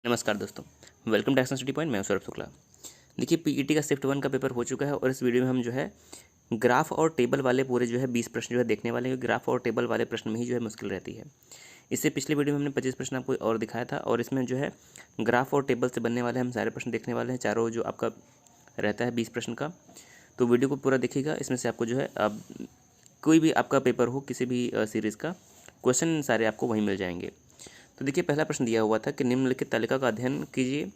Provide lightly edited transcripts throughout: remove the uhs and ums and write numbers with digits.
नमस्कार दोस्तों, welcome to action study point. मैं हूं सौरभ शुक्ला। देखिए, पीईटी का शिफ्ट 1 का पेपर हो चुका है और इस वीडियो में हम जो है ग्राफ और टेबल वाले पूरे जो है 20 प्रश्न जो है देखने वाले हैं। ग्राफ और टेबल वाले प्रश्न में ही जो है मुश्किल रहती है। इससे पिछले वीडियो में हमने 25 प्रश्न आपको और दिखाया था और इसमें जो है ग्राफ और टेबल से बनने वाले हम सारे प्रश्न देखने वाले हैं। चारों जो आपका रहता है 20 प्रश्न का, तो वीडियो को पूरा देखिएगा। इसमें से आपको जो है अब कोई भी आपका पेपर हो किसी भी सीरीज़ का, क्वेश्चन सारे आपको वहीं मिल जाएंगे। तो देखिए, पहला प्रश्न दिया हुआ था कि निम्नलिखित तालिका का अध्ययन कीजिए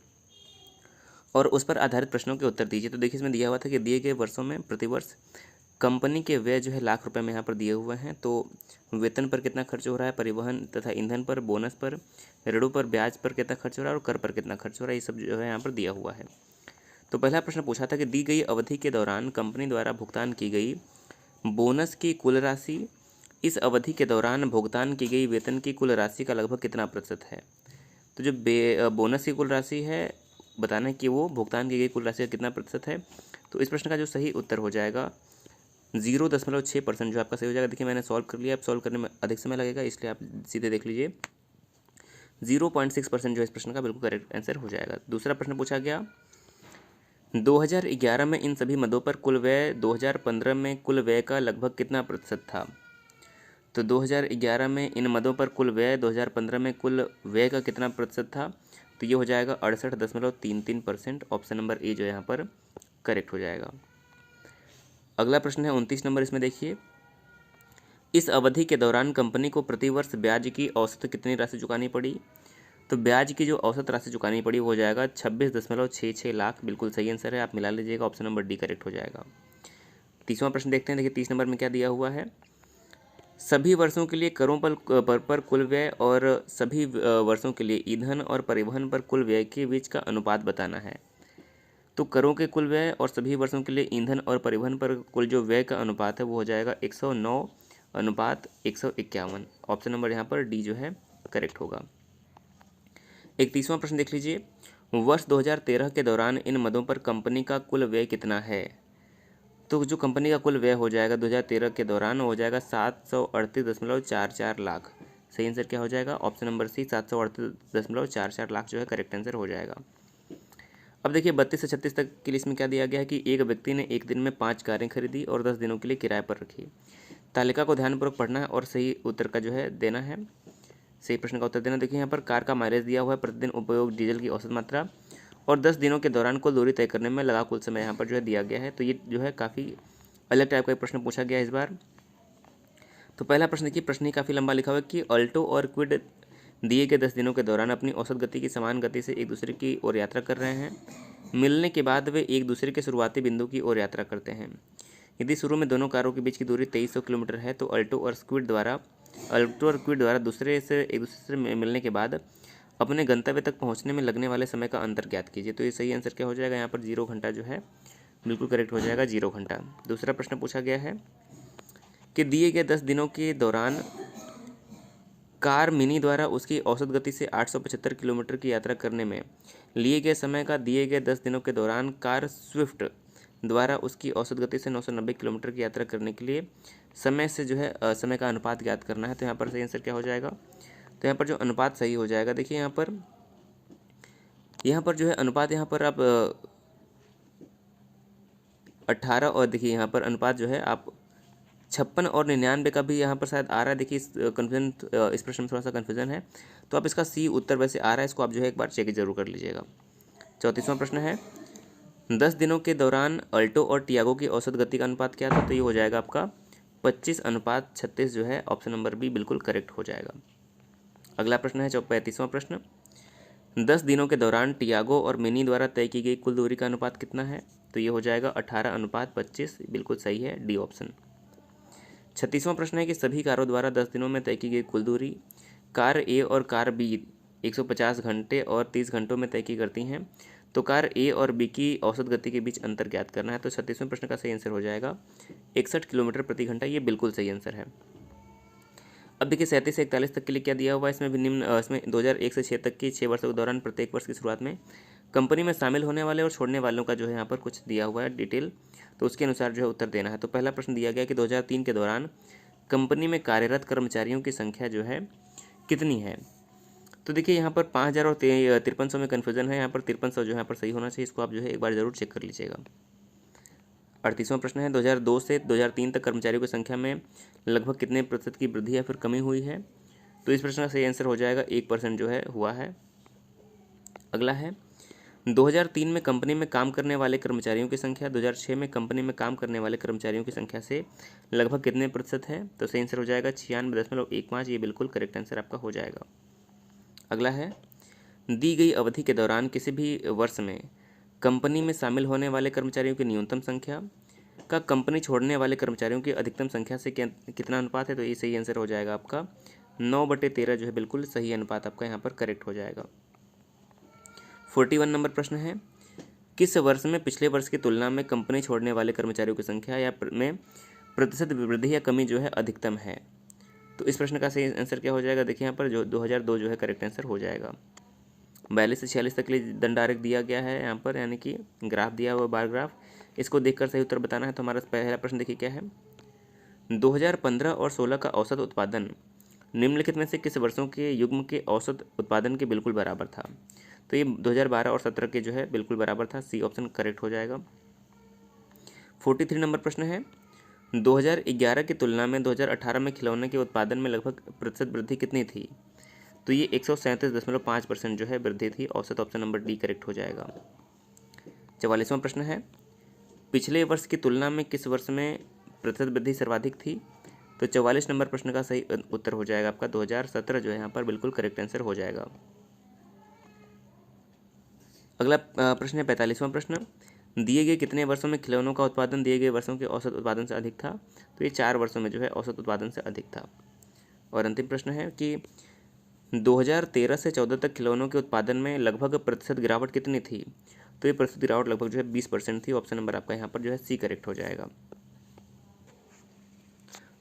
और उस पर आधारित प्रश्नों के उत्तर दीजिए। तो देखिए, इसमें दिया हुआ था कि दिए गए वर्षों में प्रतिवर्ष कंपनी के व्यय जो है लाख रुपए में यहाँ पर दिए हुए हैं। तो वेतन पर कितना खर्च हो रहा है, परिवहन तथा ईंधन पर, बोनस पर, ऋणों पर ब्याज पर कितना खर्च हो रहा है और कर पर कितना खर्च हो रहा है, ये सब जो है यहाँ पर दिया हुआ है। तो पहला प्रश्न पूछा था कि दी गई अवधि के दौरान कंपनी द्वारा भुगतान की गई बोनस की कुल राशि इस अवधि के दौरान भुगतान की गई वेतन की कुल राशि का लगभग कितना प्रतिशत है। तो जो बोनस की कुल राशि है, बताना है कि वो भुगतान की गई कुल राशि का कितना प्रतिशत है। तो इस प्रश्न का जो सही उत्तर हो जाएगा 0.6% जो आपका सही हो जाएगा। देखिए, मैंने सॉल्व कर लिया। अब सॉल्व करने में अधिक समय लगेगा, इसलिए आप सीधे देख लीजिए। 0.6% जो इस प्रश्न का बिल्कुल करेक्ट आंसर हो जाएगा। दूसरा प्रश्न पूछा गया 2011 में इन सभी मदों पर कुल व्यय 2015 में कुल व्यय का लगभग कितना प्रतिशत था। तो 2011 में इन मदों पर कुल व्यय 2015 में कुल व्यय का कितना प्रतिशत था। तो ये हो जाएगा 68.33%। ऑप्शन नंबर ए जो यहाँ पर करेक्ट हो जाएगा। अगला प्रश्न है 29 नंबर। इसमें देखिए, इस अवधि के दौरान कंपनी को प्रतिवर्ष ब्याज की औसत कितनी राशि चुकानी पड़ी। तो ब्याज की जो औसत राशि चुकानी पड़ी वो हो जाएगा 26.66 लाख। बिल्कुल सही आंसर है, आप मिला लीजिएगा। ऑप्शन नंबर डी करेक्ट हो जाएगा। 30वां प्रश्न देखते हैं। देखिए, 30 नंबर में क्या दिया हुआ है। सभी वर्षों के लिए करों पर कुल व्यय और सभी वर्षों के लिए ईंधन और परिवहन पर कुल व्यय के बीच का अनुपात बताना है। तो करों के कुल व्यय और सभी वर्षों के लिए ईंधन और परिवहन पर कुल जो व्यय का अनुपात है वो हो जाएगा 109:151। ऑप्शन नंबर यहाँ पर डी जो है करेक्ट होगा। 31वां प्रश्न देख लीजिए। वर्ष 2013 के दौरान इन मदों पर कंपनी का कुल व्यय कितना है। तो जो कंपनी का कुल व्यय हो जाएगा 2013 के दौरान हो जाएगा 738.44 लाख। सही आंसर क्या हो जाएगा। ऑप्शन नंबर सी 738.44 लाख जो है करेक्ट आंसर हो जाएगा। अब देखिए, 32 से 36 तक की लिस्ट में क्या दिया गया है कि एक व्यक्ति ने एक दिन में 5 कारें खरीदी और 10 दिनों के लिए किराए पर रखी। तालिका को ध्यानपूर्वक पढ़ना है और सही उत्तर का जो है देना है, सही प्रश्न का उत्तर देना। देखिए, यहाँ पर कार का माइलेज दिया हुआ है, प्रतिदिन उपयोग डीजल की औसत मात्रा और 10 दिनों के दौरान कुल दूरी तय करने में लगा कुल समय यहाँ पर जो है दिया गया है। तो ये जो है काफ़ी अलग टाइप का प्रश्न पूछा गया है इस बार। तो पहला प्रश्न देखिए, प्रश्न ही काफ़ी लंबा लिखा हुआ है कि अल्टो और क्विड दिए गए 10 दिनों के दौरान अपनी औसत गति की समान गति से एक दूसरे की ओर यात्रा कर रहे हैं। मिलने के बाद वे एक दूसरे के शुरुआती बिंदु की ओर यात्रा करते हैं। यदि शुरू में दोनों कारों के बीच की दूरी 2300 किलोमीटर है तो अल्टो और क्विड द्वारा एक दूसरे से मिलने के बाद अपने गंतव्य तक पहुंचने में लगने वाले समय का अंतर ज्ञात कीजिए। तो ये सही आंसर क्या हो जाएगा। यहाँ पर 0 घंटा जो है बिल्कुल करेक्ट हो जाएगा, 0 घंटा। दूसरा प्रश्न पूछा गया है कि दिए गए 10 दिनों के दौरान कार मिनी द्वारा उसकी औसत गति से 875 किलोमीटर की यात्रा करने में लिए गए समय का दिए गए 10 दिनों के दौरान कार स्विफ्ट द्वारा उसकी औसत गति से 990 किलोमीटर की यात्रा करने के लिए समय से जो है समय का अनुपात ज्ञात करना है। तो यहाँ पर सही आंसर क्या हो जाएगा। तो यहाँ पर जो अनुपात सही हो जाएगा, देखिए यहाँ पर जो है अनुपात यहाँ पर आप 18 और देखिए यहाँ पर अनुपात जो है आप 56 और 99 का भी यहाँ पर शायद आ रहा है। देखिए, इस प्रश्न में थोड़ा सा कन्फ्यूजन है, तो आप इसका सी उत्तर वैसे आ रहा है, इसको आप जो है एक बार चेक जरूर कर लीजिएगा। 34वां प्रश्न है 10 दिनों के दौरान अल्टो और टियागो की औसत गति का अनुपात क्या था। तो ये हो जाएगा आपका 25:36 जो है। ऑप्शन नंबर बी बिल्कुल करेक्ट हो जाएगा। अगला प्रश्न है 35वां प्रश्न। 10 दिनों के दौरान टियागो और मिनी द्वारा तय की गई कुल दूरी का अनुपात कितना है। तो ये हो जाएगा 18:25। बिल्कुल सही है, डी ऑप्शन। 36वां प्रश्न है कि सभी कारों द्वारा 10 दिनों में तय की गई कुल दूरी कार ए और कार बी 150 घंटे और 30 घंटों में तय की करती हैं। तो कार ए और बी की औसत गति के बीच अंतर ज्ञात करना है। तो 36वें प्रश्न का सही आंसर हो जाएगा 61 किलोमीटर प्रति घंटा। ये बिल्कुल सही आंसर है। अब देखिए, 37 से 41 तक के लिए क्या दिया हुआ है। इसमें भी निम्न इसमें 2001 से 6 तक की 6 वर्षों के दौरान प्रत्येक वर्ष की शुरुआत में कंपनी में शामिल होने वाले और छोड़ने वालों का जो है यहाँ पर कुछ दिया हुआ है डिटेल, तो उसके अनुसार जो है उत्तर देना है। तो पहला प्रश्न दिया गया कि 2003 के दौरान कंपनी में कार्यरत कर्मचारियों की संख्या जो है कितनी है। तो देखिए यहाँ पर 5,000 और 5300 में कन्फ्यूजन है। यहाँ पर 5300 जो है यहाँ पर सही होना चाहिए। इसको आप जो है एक बार जरूर चेक कर लीजिएगा। 38वां प्रश्न है 2002 से 2003 तक कर्मचारियों की संख्या में लगभग कितने प्रतिशत की वृद्धि या फिर कमी हुई है। तो इस प्रश्न का सही आंसर हो जाएगा 1% जो है हुआ है। अगला है 2003 में कंपनी में काम करने वाले कर्मचारियों की संख्या 2006 में कंपनी में काम करने वाले कर्मचारियों की संख्या से लगभग कितने प्रतिशत है। तो सही आंसर हो जाएगा 96.15। ये बिल्कुल करेक्ट आंसर आपका हो जाएगा। अगला है दी गई अवधि के दौरान किसी भी वर्ष में कंपनी में शामिल होने वाले कर्मचारियों की न्यूनतम संख्या का कंपनी छोड़ने वाले कर्मचारियों की अधिकतम संख्या से कितना अनुपात है। तो ये सही आंसर हो जाएगा आपका 9/13 जो है बिल्कुल सही अनुपात आपका यहाँ पर करेक्ट हो जाएगा। 41 नंबर प्रश्न है किस वर्ष में पिछले वर्ष की तुलना में कंपनी छोड़ने वाले कर्मचारियों की संख्या या में प्रतिशत वृद्धि या कमी जो है अधिकतम है। तो इस प्रश्न का सही आंसर क्या हो जाएगा। देखिए यहाँ पर जो 2002 जो है करेक्ट आंसर हो जाएगा। 42 से 46 तक के लिए दंडारेख दिया गया है यहाँ पर, यानी कि ग्राफ दिया हुआ बार ग्राफ। इसको देखकर सही उत्तर बताना है। तो हमारा पहला प्रश्न देखिए क्या है 2015 और 16 का औसत उत्पादन निम्नलिखित में से किस वर्षों के युग्म के औसत उत्पादन के बिल्कुल बराबर था। तो ये 2012 और 17 के जो है बिल्कुल बराबर था। सी ऑप्शन करेक्ट हो जाएगा। 43 नंबर प्रश्न है 2011 की तुलना में 2018 में खिलौने के उत्पादन में लगभग प्रतिशत वृद्धि कितनी थी। तो ये 137.5% जो है वृद्धि थी। औसत ऑप्शन नंबर डी करेक्ट हो जाएगा। 44वां प्रश्न है पिछले वर्ष की तुलना में किस वर्ष में प्रतिशत वृद्धि सर्वाधिक थी। तो 44 नंबर प्रश्न का सही उत्तर हो जाएगा आपका 2017 जो है यहाँ पर बिल्कुल करेक्ट आंसर हो जाएगा। अगला प्रश्न है 45वां प्रश्न दिए गए कितने वर्षों में खिलौनों का उत्पादन दिए गए वर्षों के औसत उत्पादन से अधिक था। तो ये 4 वर्षों में जो है औसत उत्पादन से अधिक था। और अंतिम प्रश्न है कि 2013 से 14 तक खिलौनों के उत्पादन में लगभग प्रतिशत गिरावट कितनी थी। तो ये प्रतिशत गिरावट लगभग जो है 20% थी। ऑप्शन नंबर आपका यहाँ पर जो है सी करेक्ट हो जाएगा।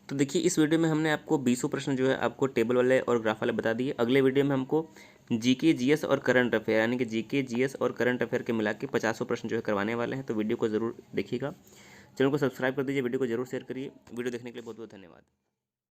तो देखिए इस वीडियो में हमने आपको 20 प्रश्न जो है आपको टेबल वाले और ग्राफ वाले बता दिए। अगले वीडियो में हमको जीके जीएस और करंट अफेयर यानी कि जीके जीएस और करंट अफेयर के मिला के 50 प्रश्न जो है करवाने वाले हैं। तो वीडियो को जरूर देखिएगा। चैनल को सब्सक्राइब कर दीजिए, वीडियो को जरूर शेयर करिए। वीडियो देखने के लिए बहुत बहुत धन्यवाद।